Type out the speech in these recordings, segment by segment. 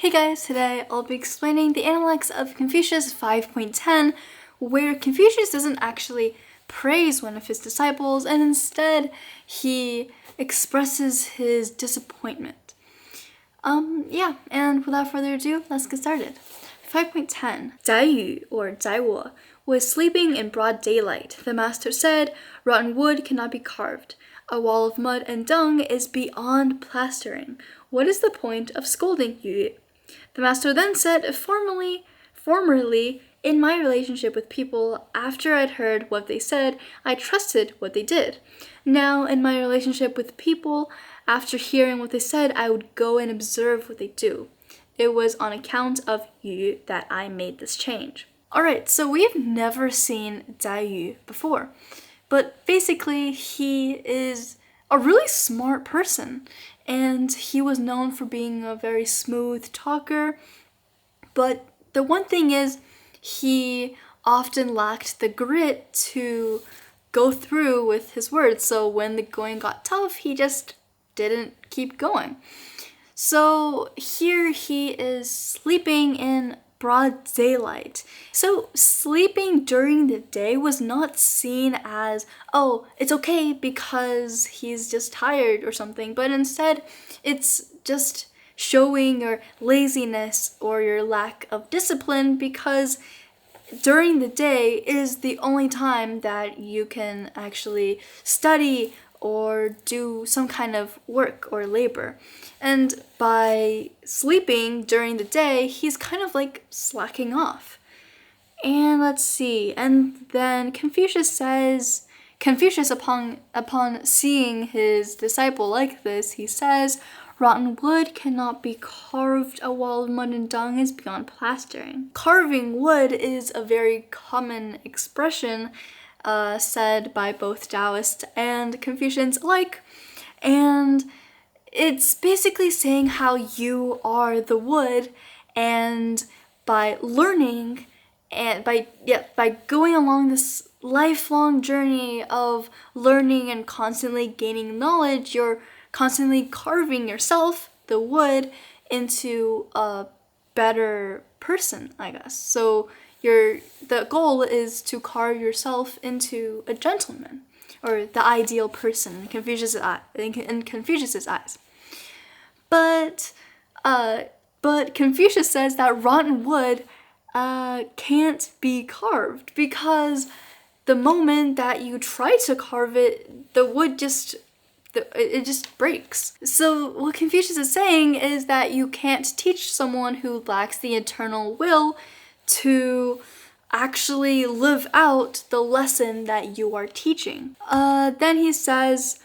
Hey guys, today I'll be explaining the Analects of Confucius 5.10, where Confucius doesn't actually praise one of his disciples and instead he expresses his disappointment. And without further ado, let's get started. 5.10. Zai Yu, or Zai Wo, was sleeping in broad daylight. The master said, "Rotten wood cannot be carved. A wall of mud and dung is beyond plastering. What is the point of scolding Yu?" The master then said, formerly, in my relationship with people, after I'd heard what they said, I trusted what they did. Now, in my relationship with people, after hearing what they said, I would go and observe what they do. It was on account of Yu that I made this change. Alright, so we've never seen Zai Yu before, but basically he is a really smart person, and he was known for being a very smooth talker, but the one thing is he often lacked the grit to go through with his words, so when the going got tough, he just didn't keep going. So here he is sleeping in broad daylight. So sleeping during the day was not seen as, oh, it's okay because he's just tired or something, but instead it's just showing your laziness or your lack of discipline, because during the day is the only time that you can actually study or do some kind of work or labor. And by sleeping during the day, he's kind of like slacking off. And let's see, and then Confucius upon seeing his disciple like this, he says, "Rotten wood cannot be carved, a wall of mud and dung is beyond plastering." Carving wood is a very common expression said by both Taoists and Confucians alike, and it's basically saying how you are the wood, and by learning and by going along this lifelong journey of learning and constantly gaining knowledge, you're constantly carving yourself, the wood, into a better person, I guess. So the goal is to carve yourself into a gentleman, or the ideal person in Confucius's eyes. But Confucius says that rotten wood can't be carved, because the moment that you try to carve it, the wood just breaks. So what Confucius is saying is that you can't teach someone who lacks the internal will to actually live out the lesson that you are teaching. Then he says,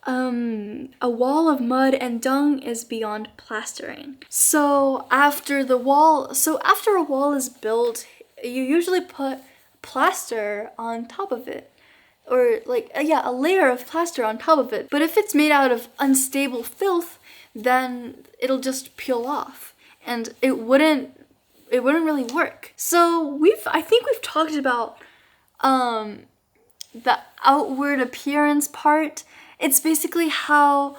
a wall of mud and dung is beyond plastering. So after a wall is built, you usually put plaster on top of it, or a layer of plaster on top of it. But if it's made out of unstable filth, then it'll just peel off, and it wouldn't really work. So I think we've talked about the outward appearance part. It's basically how,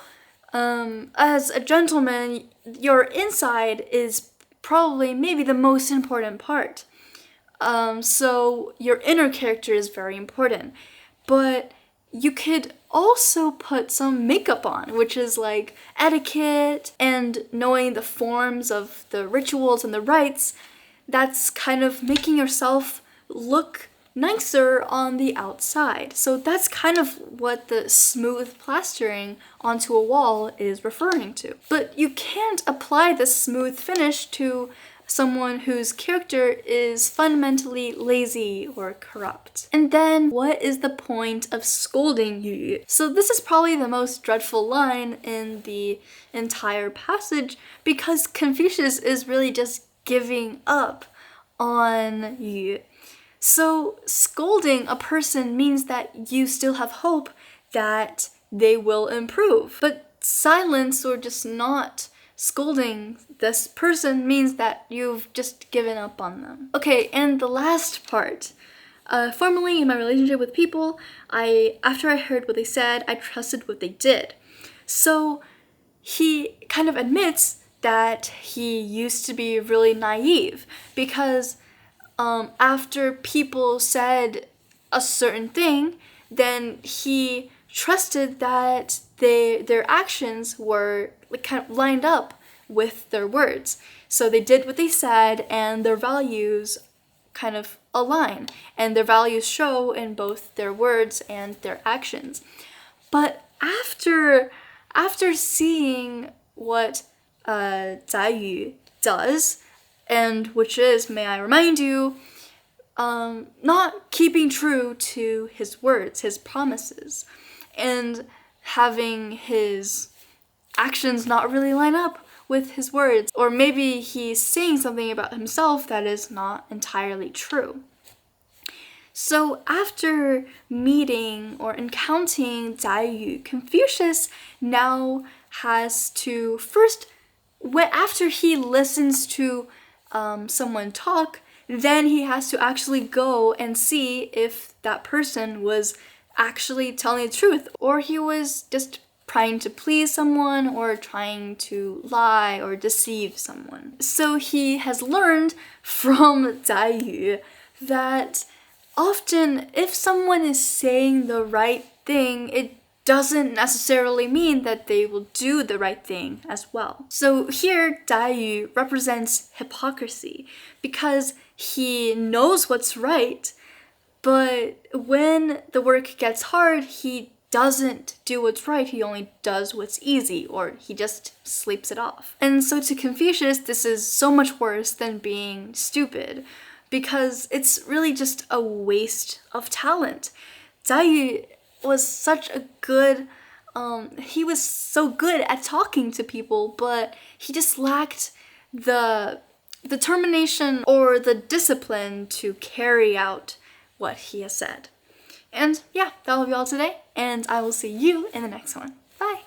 as a gentleman, your inside is probably maybe the most important part. So your inner character is very important. But you could also put some makeup on, which is like etiquette and knowing the forms of the rituals and the rites. That's kind of making yourself look nicer on the outside. So that's kind of what the smooth plastering onto a wall is referring to. But you can't apply this smooth finish to someone whose character is fundamentally lazy or corrupt. And then, what is the point of scolding Yu? So this is probably the most dreadful line in the entire passage, because Confucius is really just giving up on Yu. So scolding a person means that you still have hope that they will improve. But silence, or just not scolding this person, means that you've just given up on them. Okay, and the last part. Formerly, in my relationship with people, after I heard what they said, I trusted what they did. So he kind of admits that he used to be really naive because after people said a certain thing, then he trusted that their actions were kind of lined up with their words. So they did what they said, and their values kind of align, and their values show in both their words and their actions. But after seeing what Zai Yu does, and which is, may I remind you, not keeping true to his words, his promises, and having his actions not really line up with his words, or maybe he's saying something about himself that is not entirely true. So after meeting or encountering Zai Yu, Confucius now has to first, after he listens to someone talk, then he has to actually go and see if that person was actually telling the truth, or he was just trying to please someone or trying to lie or deceive someone. So he has learned from Zai Yu that often if someone is saying the right thing, it doesn't necessarily mean that they will do the right thing as well. So here, Zai Yu represents hypocrisy because he knows what's right, but when the work gets hard, he doesn't do what's right, he only does what's easy, or he just sleeps it off. And so to Confucius, this is so much worse than being stupid, because it's really just a waste of talent. Zai Yu was such a good, he was so good at talking to people, but he just lacked the determination or the discipline to carry out what he has said. And yeah, that'll be all today, and I will see you in the next one. Bye!